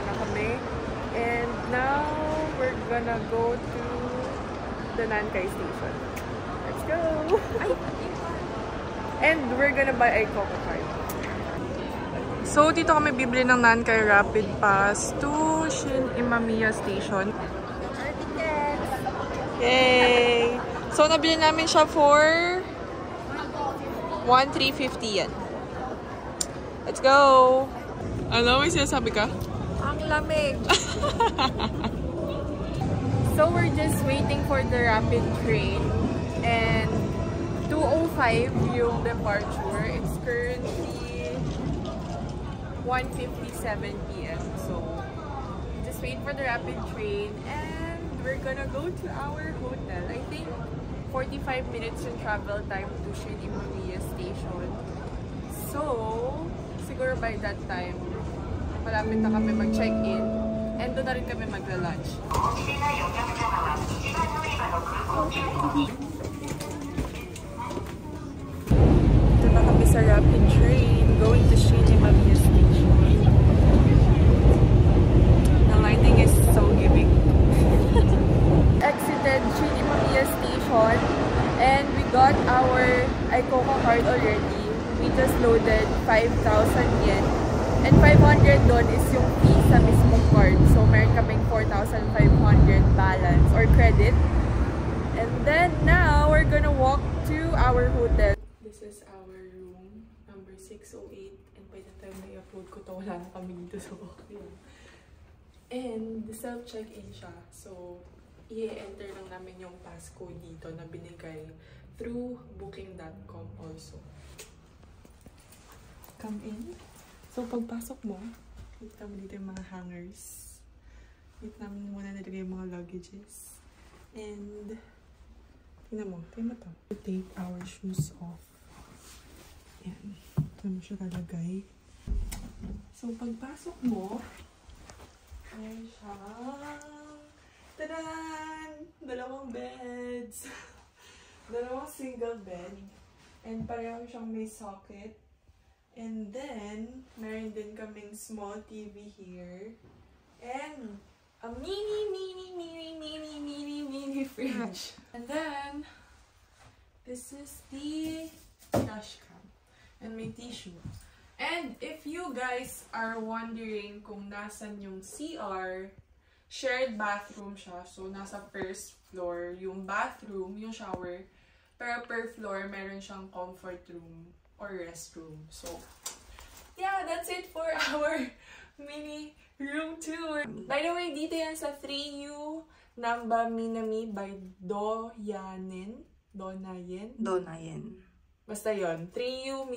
na kami. And now, we're gonna go to the Nancay station. Let's go! And we're gonna buy a Coco card. So, dito kami bibili ng Nancay Rapid Pass to Shin Imamiya Station. Yay! So, nabili namin siya for 1,350 yen. Let's go! Ano? May sinasabi ka? Ang lamig! So, we're just waiting for the rapid train. And 2:05 yung departure. It's currently 1:57 p.m. So, just wait for the rapid train. And we're gonna go to our hotel. I think 45 minutes yung travel time to Shin Imamiya Station. So, siguro by that time, malapit na kami mag-check-in. And doon na rin kami magla-lunch. Dito na kami sa rapid train going to Shin Imamiya Station. The lighting is so giving. Exited Shin Imamiya Station and we got our iCoco card already. We just loaded 5,000 yen. And 500 doon is yung fee sa mismong card. So, meron kaming 4,500 balance or credit. And then, now, we're gonna walk to our hotel. This is our room, number 608. And by the time na i-upload ko to, wala na kami dito sa hotel. And, self-check-in siya. So, i-enter lang namin yung passcode dito na binigay through booking.com also. Come in. So, pagpasok mo, kita mo dito yung mga hangers. Kita mo muna nilagay yung mga luggages. And, tingnan mo to. We take our shoes off. Ayan. Ito mo siya lalagay. So, pagpasok mo, ayan siya. Tadaan! Dalawang beds. Dalawang single bed. And pareho siyang may socket. And then, meron din kaming small TV here. And a mini fridge. And then, this is the dash cam. And may tissue. And if you guys are wondering kung nasan yung CR, shared bathroom siya. So, nasa first floor yung bathroom, yung shower. Pero per floor, meron siyang comfort room or restroom. So, yeah, that's it for our mini room tour. By the way, dito yan sa 3U Namba Minami by Donayen. Basta yon. 3U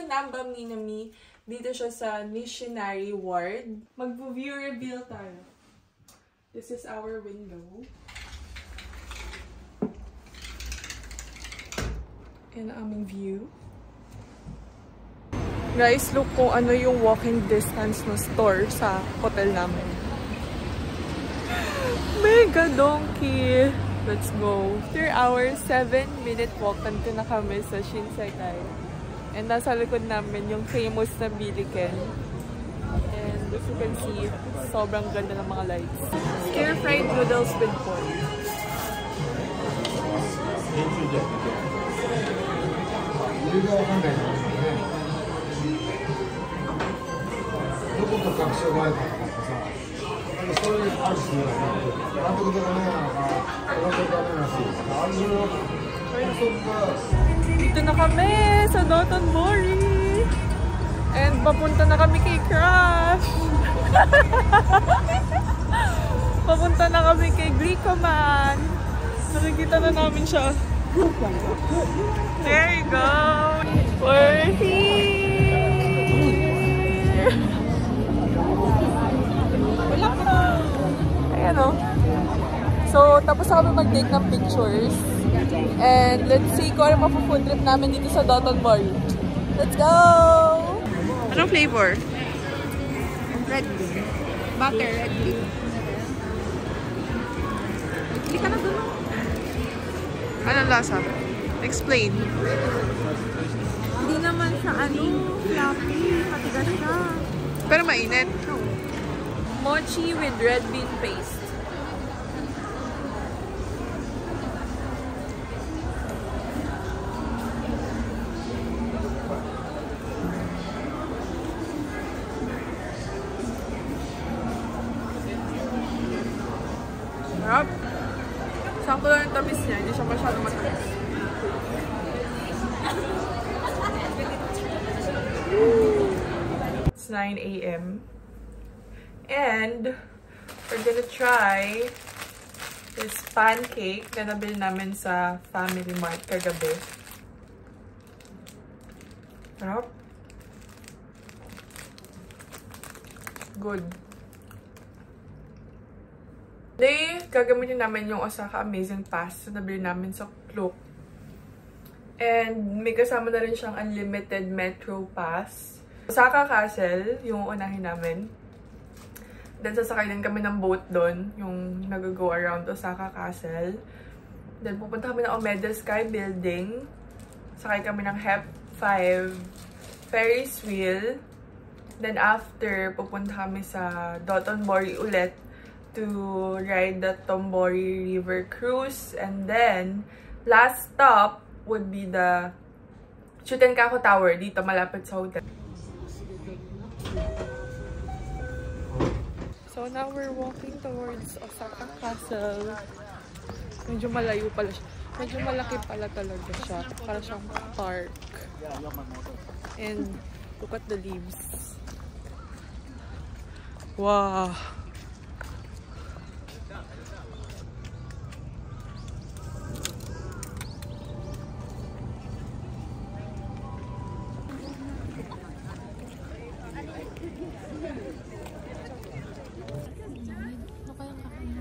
Namba Minami. Dito siya sa Missionary Ward. Mag-view reveal tayo. This is our window. And aming view. Guys, look kung ano yung walking distance ng store sa hotel namin. Mega donkey! Let's go. After our 7-minute walk, nandito na kami sa Shinsekai. And nasa likod namin yung famous na Biliken. And as you can see, sobrang ganda ng mga lights. Stir-fried noodles with pork. Dito na kami sa Dotonbori. And papunta na kami kay Crush. Papunta na kami kay Glicoman. Nakikita na namin siya. There you go. We're here. Ayan o. So, tapos na kami mag-take ng pictures. And let's see kung ano mapu-food trip namin dito sa Dotonbori. Let's go! Anong flavor? Red bean. Butter, red bean. Hindi ka na dun. Anong lasa? Explain. Hindi naman siya fluffy. Matigas siya. Pero mainit. Mochi with red bean paste. Sarap. Sakto lang yung tamis niya, hindi siya masyadong matamis. It's 9 AM. And we're gonna try this pancake na nabili namin sa Family Mart kagabi. Sarap. Good. Today, gagamitin namin yung Osaka Amazing Pass na nabili namin sa Klook. And may kasama na rin siyang unlimited Metro Pass. Osaka Castle, yung unahin namin. Then sasakay din kami ng boat doon, yung nag-go around Osaka Castle. Then pupunta kami ng Omeda Sky Building. Sakay kami ng HEP5 Ferris wheel. Then after, pupunta kami sa Dotonbori ulit to ride the Tombori River Cruise. And then, last stop would be the Chutenkaku Tower dito, malapit sa hotel. So now we're walking towards Osaka Castle. Medyo malayo pala siya. Medyo malaki pala talaga siya. Para siyang park. And look at the leaves. Wow!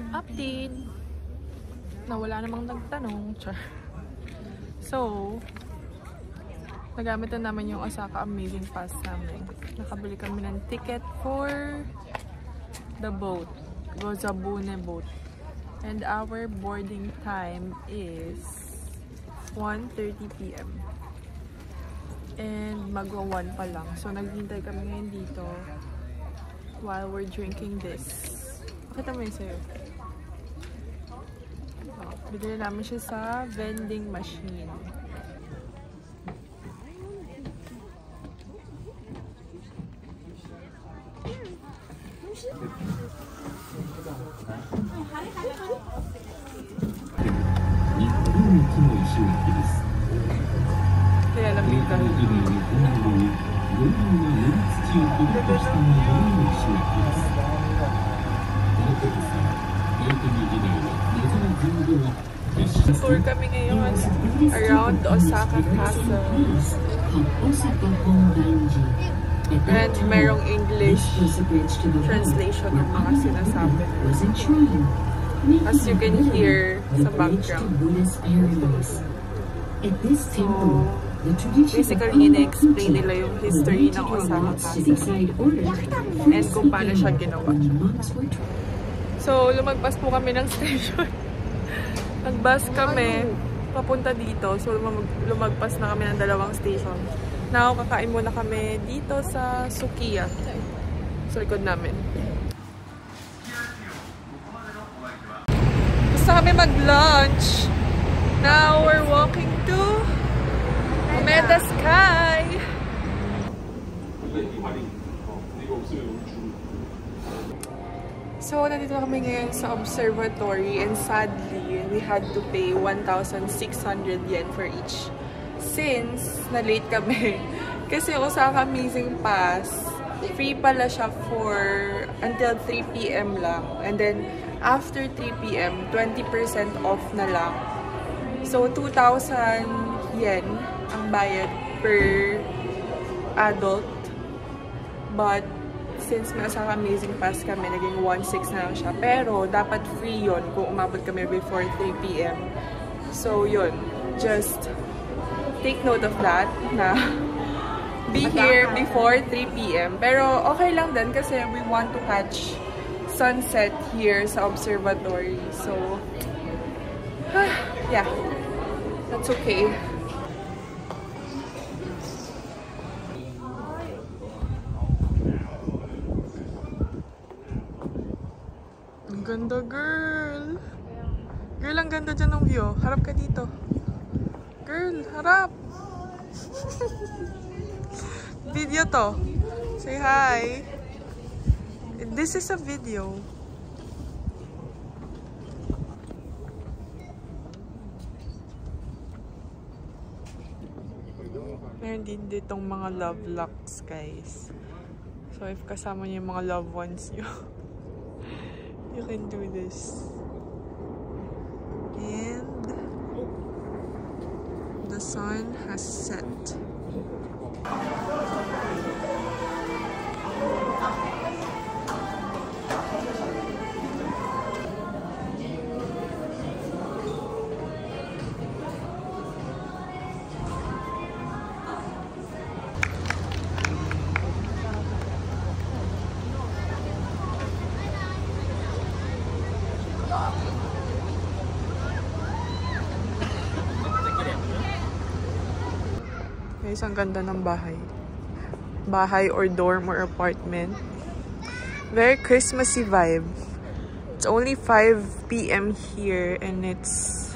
Update! Na wala namang nagtanong. So, nagamit na namin yung Osaka Amazing Pass namin. Nakabili kami ng ticket for the boat. Gozabune boat. And our boarding time is 1:30 PM. And magwa-1 pa lang. So, naghihintay kami ngayon dito while we're drinking this. Pakita mo yun sa'yo. Bigyan namin siya sa vending machine. Kaya lamig ka. Tour kami ngayon around Osaka Castle. And merong English translation ng mga sinasabi. As you can hear sa background. So, basically, ina-explain nila yung history ng Osaka Castle. And kung paano siya ginawa. So, lumagpas po kami ng station. Nag-bus kami papunta dito. So, lumagpas na kami ng 2 station. Now, kakain muna kami dito sa Sukiya. Sa likod namin. Gusto kami mag-lunch. Now, we're walking to Omeda Sky. So, nandito na kami ngayon sa observatory and sadly, we had to pay 1,600 yen for each. Since na-late kami. Kasi Osaka Amazing Pass, free pala siya for until 3 PM lang. And then, after 3 PM, 20% off na lang. So, 2,000 yen ang bayad per adult. But, since may Osaka Amazing Pass kami, naging 1,600 na lang siya. Pero, dapat free yon kung umabot kami before 3 PM. So, yun. Just take note of that na be here before 3 PM. Pero, okay lang din kasi we want to catch sunset here sa observatory. So, yeah. That's okay. Ganda, girl. Girl, ang ganda dyan ng view. Harap ka dito. Girl, harap. Video to. Say hi. This is a video. Meron din ditong mga love locks, guys. So, if kasama niyo yung mga loved ones niyo, you can do this. And the sun has set. Guys, ang ganda ng bahay. Bahay or dorm or apartment. Very Christmassy vibe. It's only 5 PM here and it's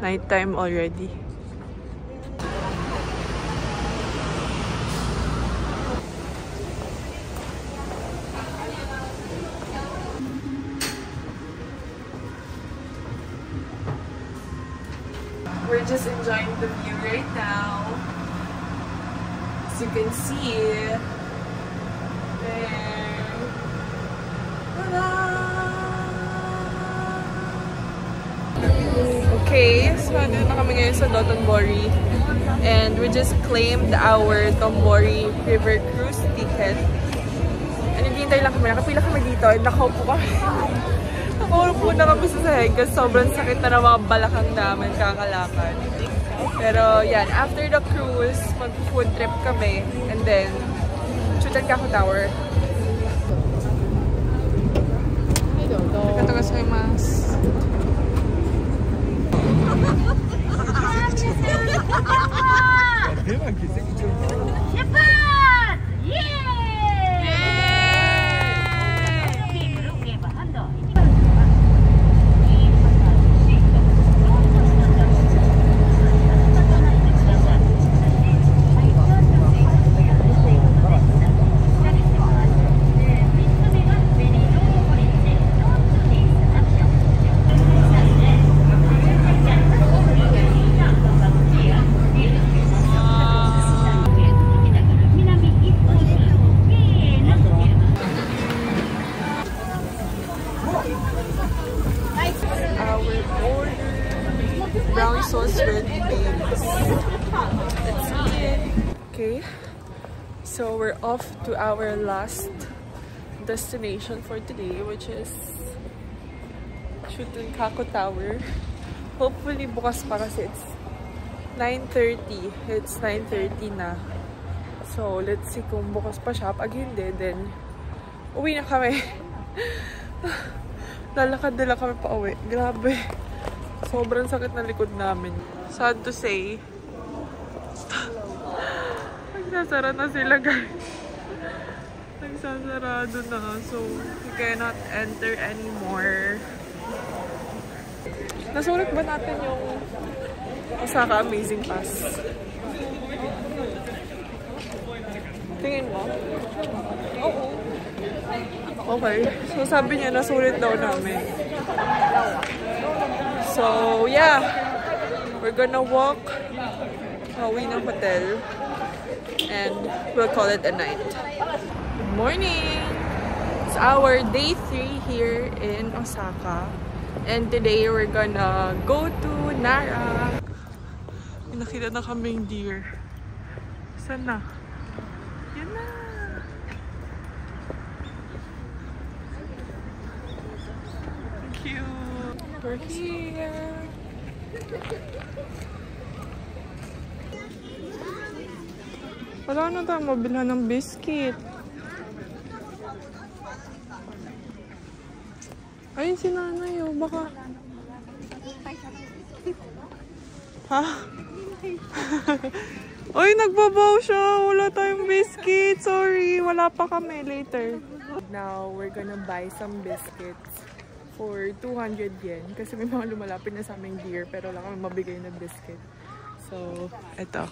nighttime already. We're just enjoying the view right now. As you can see, there. Okay, so nandito na kami ngayon sa Dotonbori. And we just claimed our Dotonbori River Cruise ticket. And naghihintay lang kami. Nakapila kami dito. And nakaupo kami. Nakaupo na kami sa sahig kasi sobrang sakit na ng mga balakang namin kakalakad. Pero yan, after the cruise, mag-food trip kami. And then, Chutangaku Tower. Arigatou gozaimasu. Brown sauce red beans. Let's eat. Okay, so we're off to our last destination for today, which is Chutangaku Tower. Hopefully bukas pa kasi it's 9:30. It's 9:30 na. So let's see kung bukas pa siya. Pag hindi, then uwi na kami. Lalakad na lang kami pa uwi. Grabe. Sobrang sakit na likod namin. Sad to say. Nagsasara na sila, guys. Nagsasarado na. So, we cannot enter anymore. Nasulat ba natin yung Osaka Amazing Pass? Tingin mo? Oo. Okay. So, sabi niya, nasulit daw namin. So, yeah. We're gonna walk away ng hotel and we'll call it a night. Good morning! It's our day 3 here in Osaka. And today, we're gonna go to Nara. May nakita na kaming deer. Saan na? Yan na! Cute! We're here! Wala na tayong mabilhan ng biscuit. Ayun si nanay, oh. Baka... Ha? Uy, nagbabaw siya. Wala tayong biscuit. Sorry, wala pa kami. Later. Now, we're gonna buy some biscuits for 200 yen. Kasi may mga lumalapit na sa aming deer pero wala kami mabigay na biscuit. So, eto.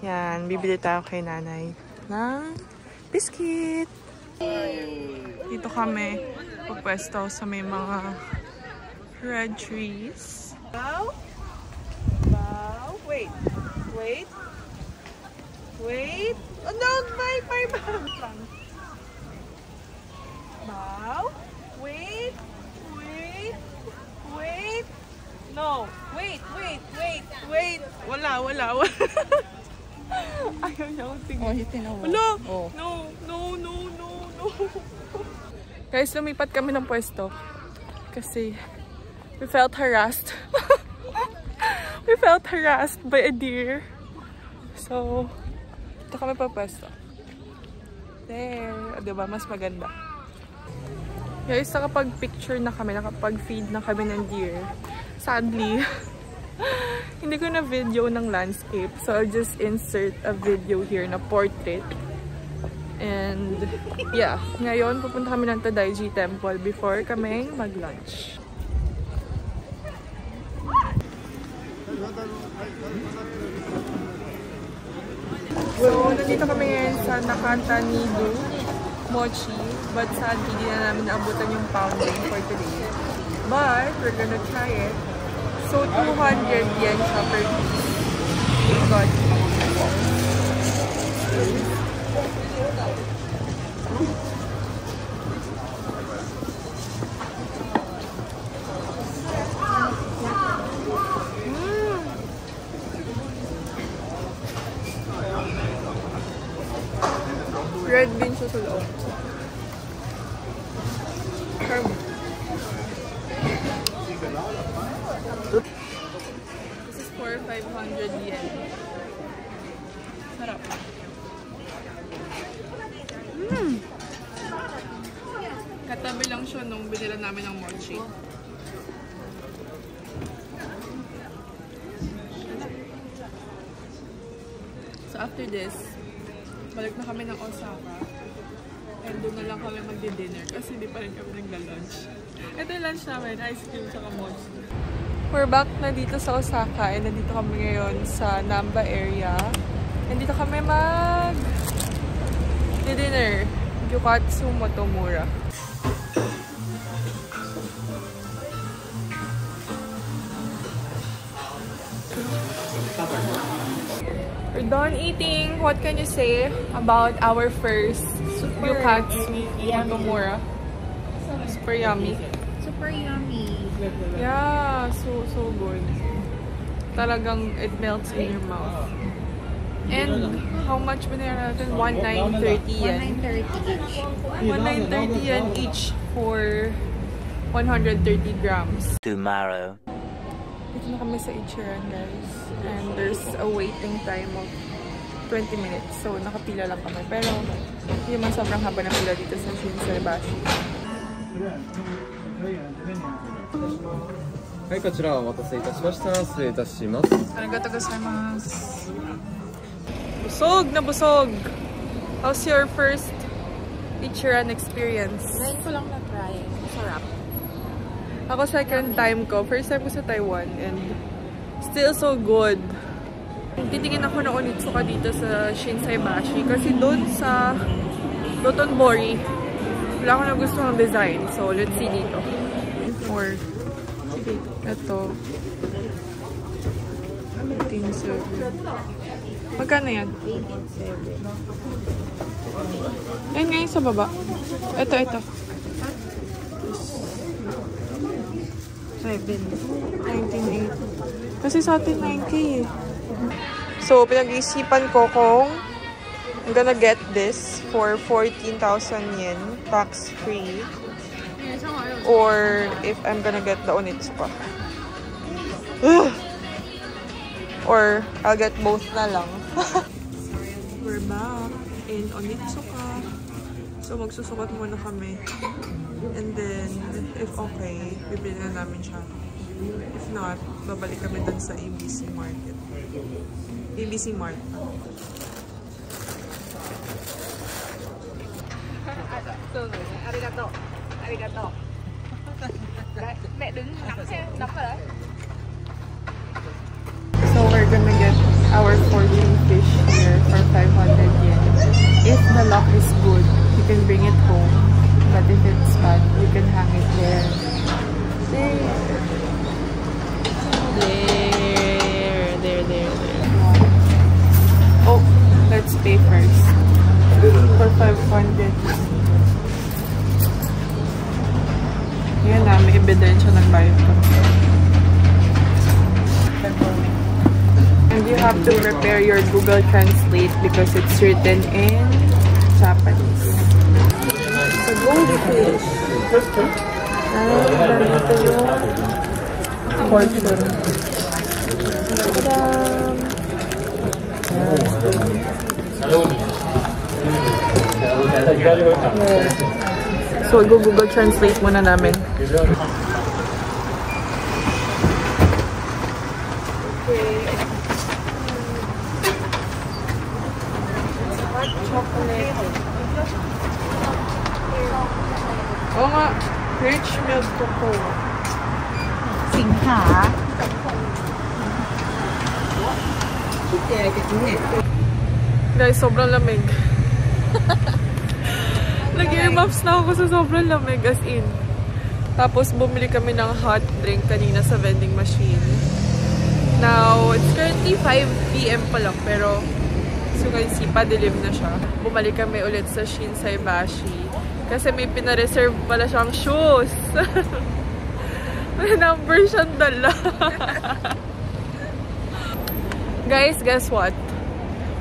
Yan, bibili tayo kay nanay ng biscuit. Dito kami pupwesto sa may mga red trees. Bow? Bow? Wait. Wait. Wait. Oh no, my bag lang. Bow. Wait. Wait. Wait. No. Wait. Wait. Wait. Wait. Wala. Ayaw niya akong tingin. Oh, hitin ako. No. Oh. No. Guys, lumipat kami ng pwesto. Kasi we felt harassed. We felt harassed by a deer. So, ito kami pa pwesto. There. Diba? Mas maganda. Guys, nakapag-picture na kami, nakapag-feed na kami ng deer. Sadly, hindi ko na video ng landscape. So, I'll just insert a video here na portrait. And, yeah. Ngayon, pupunta kami ng Tadaiji Temple before kami mag-lunch. So, nandito kami ngayon sa Nakata Nido Mochi. But sadly, hindi na namin naabutan yung pounding for today. But, we're gonna try it. So, 200 yen siya per piece. We got red bean siya sa loob. This is for 500 yen. Sarap. Katabi lang siya nung binila namin ng mochi. So after this, balik na kami ng Osaka. And doon na lang kami magdi-dinner kasi hindi pa rin kami nagla-lunch. Ito yung lunch namin, ice cream tsaka mochi. We're back na dito sa Osaka and nandito kami ngayon sa Namba area. And dito kami mag-dinner. Gyukatsu Motomura. We're done eating. What can you say about our first Gyukatsu Motomura? Super yummy. Super yummy. Yeah, so good. Talagang it melts in your mouth. And how much binayaran natin? 1930 yen. 130 each. 1930 yen each for 130 grams. Tomorrow. Dito na kami sa Ichiran, guys. And there's a waiting time of 20 minutes. So, nakapila lang kami. Pero, hindi naman sobrang haba ng pila dito sa Shinsaibashi. はい、こちらお待たせいたしました。失礼いたします。 Arigatou gozaimasu. Busog na busog! How's your first Ichiran experience? Ngayon ko lang na-try. Masarap. Ako second time ko. First time ko sa Taiwan and still so good. Titingin ako ng Onitsuka dito sa Shinsaibashi kasi doon sa Dotonbori wala ko na gusto ng design. So, let's see dito. Or, ito. 18.7. Magkano yan? 18.7. Ayun ngayon sa baba. Ito. 19.8. Kasi sa atin 9K eh. So, pinag-iisipan ko kung I'm gonna get this for 14,000 yen, tax-free. Or if I'm gonna get the Onitsuka. Or I'll get both na lang. We're back in Onitsuka. So, magsusukat muna kami. And then, if okay, bibili na namin siya. If not, babalik kami dun sa ABC Market. ABC Mart. Arigato. Arigato. Mẹ đứng nắm theo, nắm vào đấy. So we're gonna get our fortune fish here for 500 yen. If the luck is good, you can bring it home. But if it's bad, you can hang it there. There. Oh, let's pay first. For 500. Yan na, may ebidensya nagbayad ko. And you have to prepare your Google Translate because it's written in Japanese. So, goldfish. Dito yung fortune. Ta-da! So, Google Translate muna namin. Hot chocolate. Oo nga. Rich milk cocoa. Singha. Guys, sobrang lamig. Nag-earmuffs na ako sa sobrang lamig, as in. Tapos, bumili kami ng hot drink kanina sa vending machine. Now, it's currently 5 PM pa lang, pero as you can see, padilim na siya. Bumalik kami ulit sa Shinsai Bashi. Kasi may pinareserve pala siyang shoes. May number siyang dala. Guys, guess what?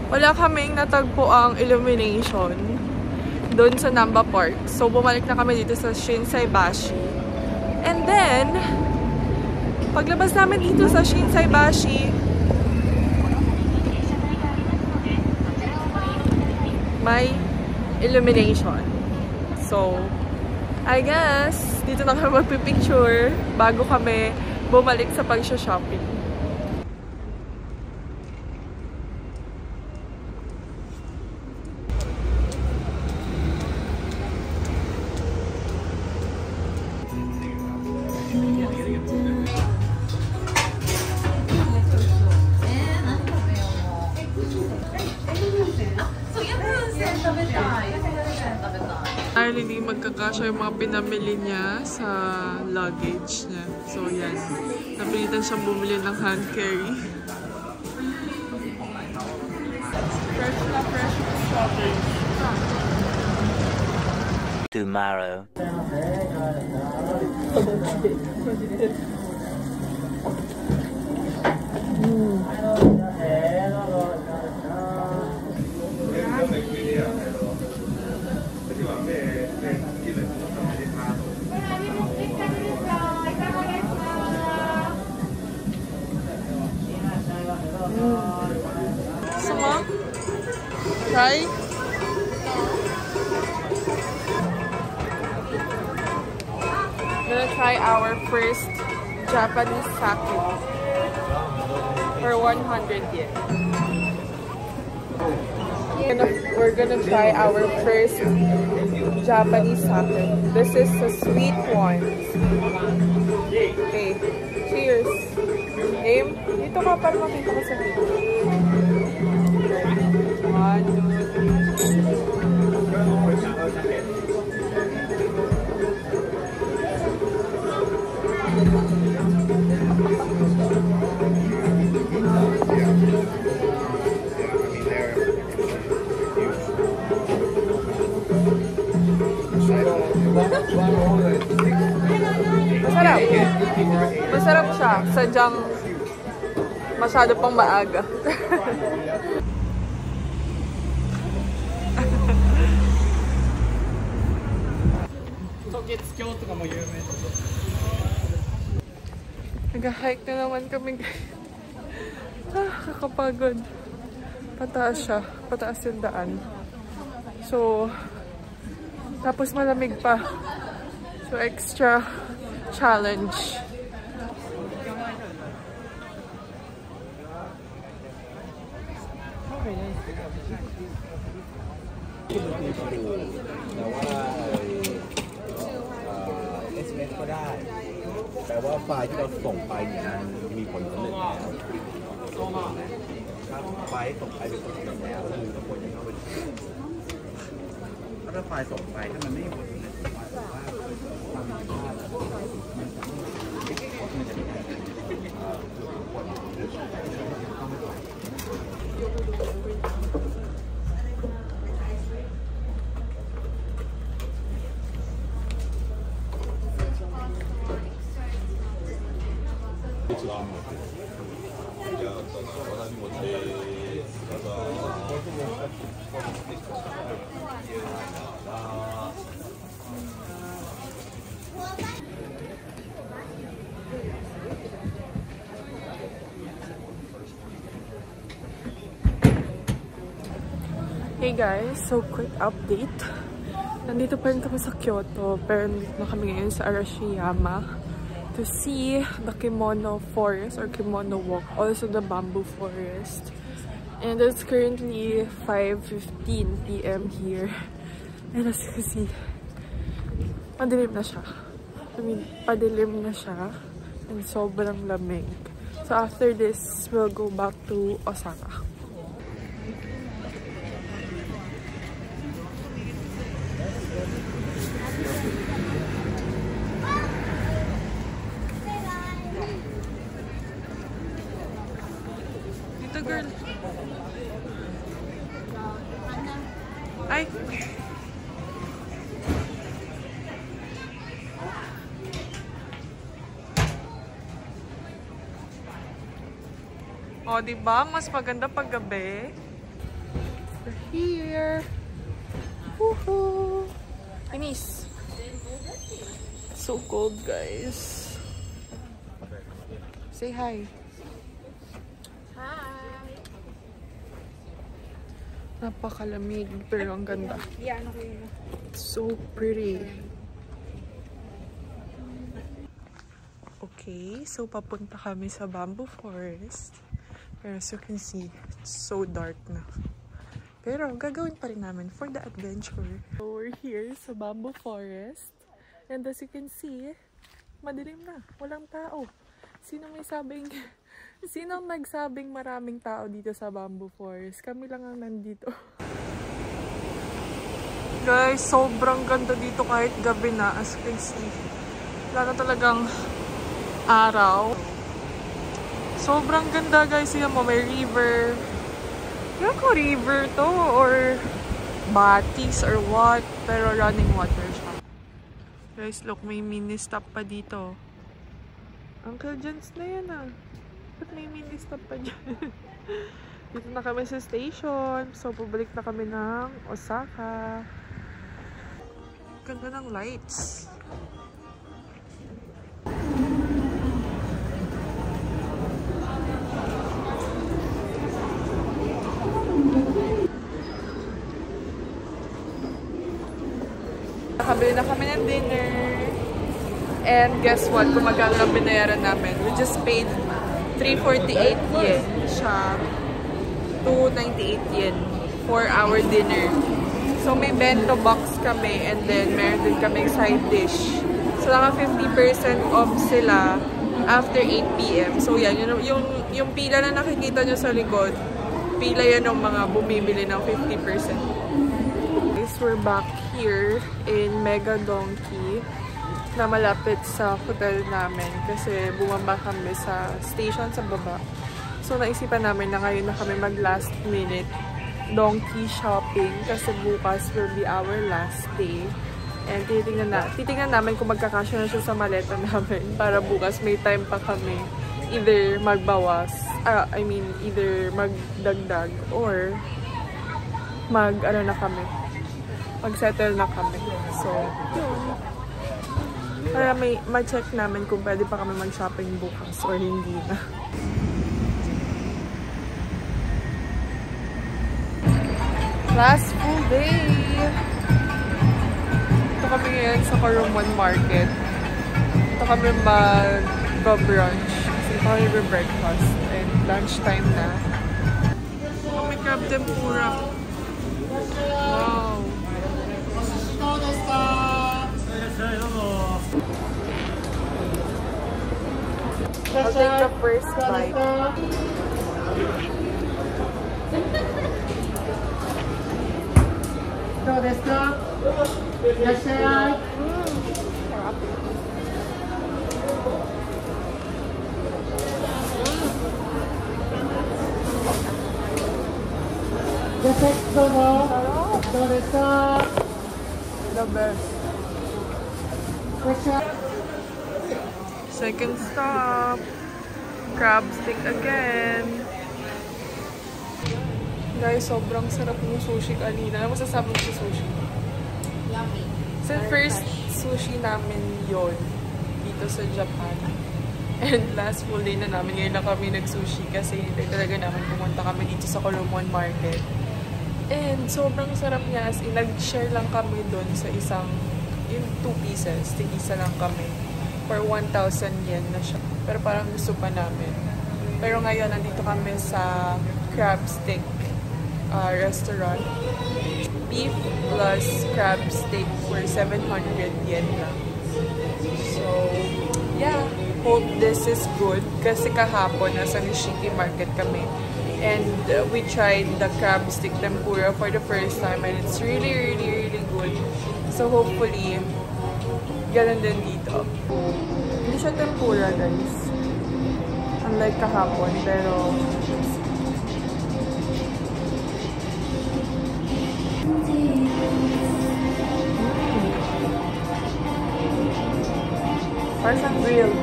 Wala kaming natagpo ang illumination doon sa Namba Park. So, bumalik na kami dito sa Shinsai Bashi. And then, paglabas namin dito sa Shinsai Bashi, may illumination. So, I guess, dito na kami magpipicture bago kami bumalik sa pag-shopping. Dahil hindi magkakasya yung mga pinamili niya sa luggage niya. So, yan. Napilitan siyang bumili ng hand carry. Fresh na fresh strawberries. Tomorrow. Sama? Try? Gonna try our first Japanese sake for 100 yen. We're gonna try our first Japanese sake. This is a sweet one. Okay, cheers. Aim, dito ka para makita ko sa video. 1, 2, 3. Masarap. Masarap siya. Sadyang masyado pang maaga. Nag-hike na naman kami, guys. Kakapagod. Pataas siya. Pataas yung daan. So, tapos malamig pa. So, extra challenge. S ก็ได้แต่ว่าไฟล์ที่เราส่งไปเนี่ยมีผลสำเร็จแล้วถ้าไฟล์ส่งไปเป็นผลสำเร็จแล้วคือทุกคนจะเข้าไปถ้าไฟล์ส่งไปถ้ามันไม่มีผลสำเร็จไฟล์บอกว่าความผิดพลาดมันจะHey guys, so quick update. Nandito pa rin kami sa Kyoto, pero nandito na kami ngayon sa Arashiyama to see the Kimono Forest or Kimono Walk, also the Bamboo Forest. And it's currently 5:15 p.m. here. And as you can see, madilim na siya. Padilim na siya and sobrang lamig. So after this, we'll go back to Osaka. Dito, girl. Ay! O, diba? Mas maganda pag gabi. We're here. Woohoo! Inis. So cold, guys. Say hi. Hi! Napakalamig, pero ang ganda. Yeah, ano ko yun? So pretty. Okay, so papunta kami sa Bamboo Forest. Pero as you can see, it's so dark na. Pero gagawin pa rin namin for the adventure. So we're here sa Bamboo Forest. And as you can see, madilim na. Walang tao. Sino nagsabing maraming tao dito sa Bamboo Forest? Kami lang ang nandito. Guys, sobrang ganda dito kahit gabi na. As you can see, wala na talagang araw. Sobrang ganda, guys. Yan mo, may river. Yan ko river to or batis or what. Pero running water siya. Guys, look, may mini stop pa dito. Uncle John's na yan ah. Ba't may mini stop pa dyan? Dito na kami sa station. So, pabalik na kami ng Osaka. Ganda ng lights. Nakabili na kami ng dinner. And guess what? Kung magkano ang binayaran namin. We just paid 348 yen siya. 298 yen for our dinner. So may bento box kami and then meron din kami side dish. So naka 50% off sila after 8 p.m. So yan, yung pila na nakikita nyo sa likod, pila yan ng mga bumibili ng 50%. We're back here in Mega Donkey na malapit sa hotel namin kasi bumaba kami sa station sa baba. So naisipan namin na ngayon na kami mag last minute donkey shopping kasi bukas will be our last day. And titingnan namin kung magkakasya na siya sa maleta namin para bukas may time pa kami either magbawas, either magdagdag or mag-settle na kami. So, yun. Para ma-check namin kung pwede pa kami mag-shopping bukas or hindi na. Last full day! Ito kami ngayon sa Karumon Market. Ito kami mag-brunch. Kasi ito kami mag-breakfast. And lunchtime na. Kami crab tempura. Wow! I'll take the first bite. The best. Second stop. Crab stick again. Guys, sobrang sarap ng sushi kanina. Ano masasabi mo sa sushi? Yummy. Sa first sushi namin yon dito sa Japan. And last full day na namin. Ngayon na kami nag-sushi kasi hindi talaga namin pumunta kami dito sa Kolomon Market. And sobrang sarap niya. As in, nag-share lang kami doon sa isang, yung 2 pieces. Tig-isa lang kami. For 1,000 yen na siya. Pero parang gusto pa namin. Pero ngayon, nandito kami sa crab stick restaurant. Beef plus crab stick for 700 yen lang. So, yeah. Hope this is good. Kasi kahapon, nasa Nishiki Market kami. And we tried the crab stick tempura for the first time. And it's really, really, really good. So, hopefully, ganun din dito. Hindi siya tempura, guys. Unlike kahapon, pero parang siyang grilled.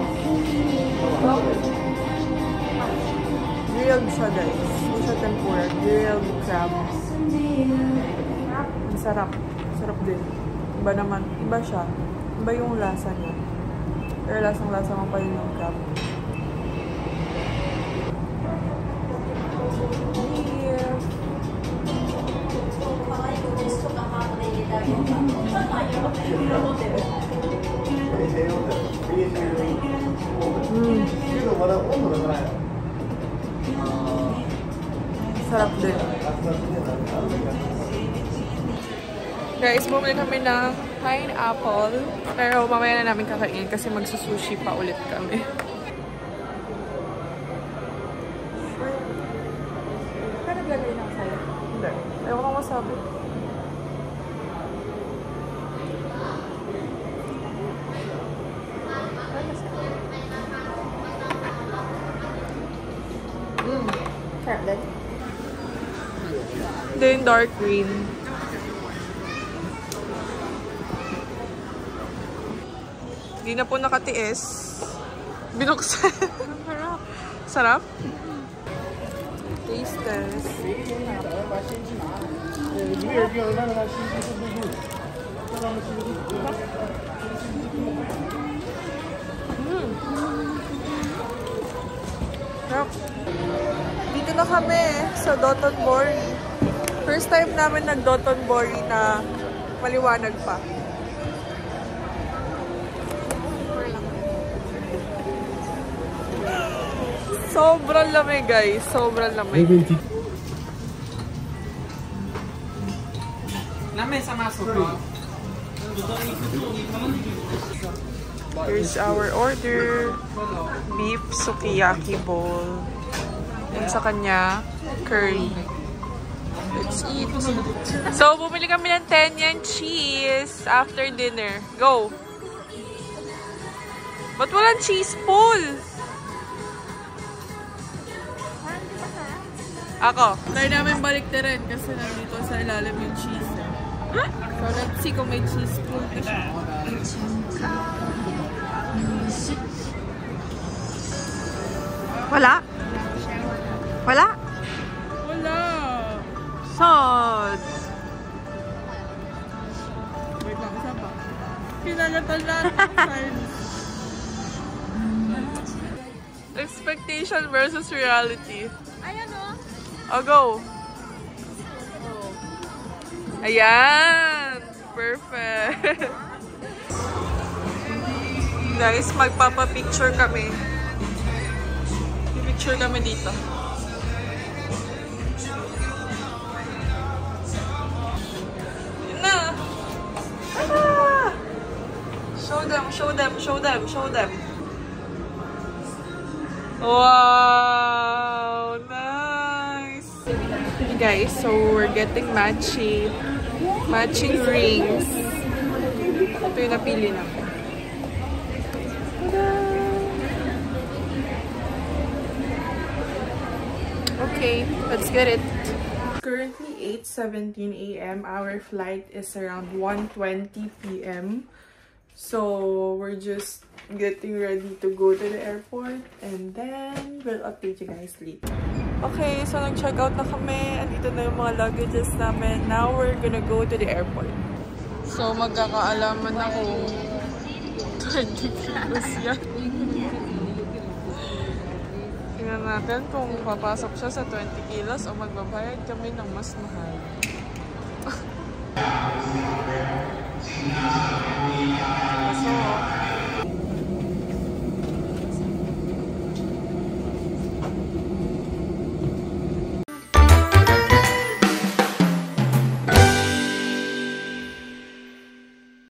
Grilled siya, guys. Hindi siya tempura. Grilled crabs. Ang sarap. Sarap din. Iba naman. Iba siya. Iba yung lasa niya. Pero lasang-lasa mo pa yun yung crab. Sarap din. Guys, bumili kami ng pineapple. Pero mamaya na namin kakainin kasi magsusushi pa ulit kami. Kaya naglagay na sa'yo? Hindi. Ayaw ko masabi. Sarap din. Then dark green. Hindi na po nakatiis. Binuksan. Sarap. Taste test. Sarap. Dito na kami sa Dotonbori. First time namin nag-Dotonbori na maliwanag pa. Sobrang lamig, guys. Sobrang lamig. Here's our order. Beef sukiyaki bowl. And sa kanya, curry. Let's eat. So, bumili kami ng 10 yen cheese after dinner. Go! Ba't walang cheese pool? Ako. Try namin balik na rin kasi nandito sa ilalim yung cheese. So, let's see kung may cheese pool na siya. Wala? Wala? Wala. Sauce. Wait lang, isa pa. Pinagatan natin. Expectation versus reality. Ayan o. Oh, go. Ayan. Perfect. Guys, magpapapicture kami. Picture kami dito. Yun na. Show them, show them, show them, show them. Wow! Nice! Hey guys, so we're getting matching rings. Ito yung napili namin. Okay, let's get it. Currently 8:17 a.m. Our flight is around 1:20 p.m. So we're just getting ready to go to the airport and then we'll update you guys later. Okay, so nag-check out na kami. Andito na yung mga luggages namin. Now we're gonna go to the airport. So magkakaalaman na kung 20 kilos yan. Tingnan natin kung papasok siya sa 20 kilos o magbabayad kami ng mas mahal. So,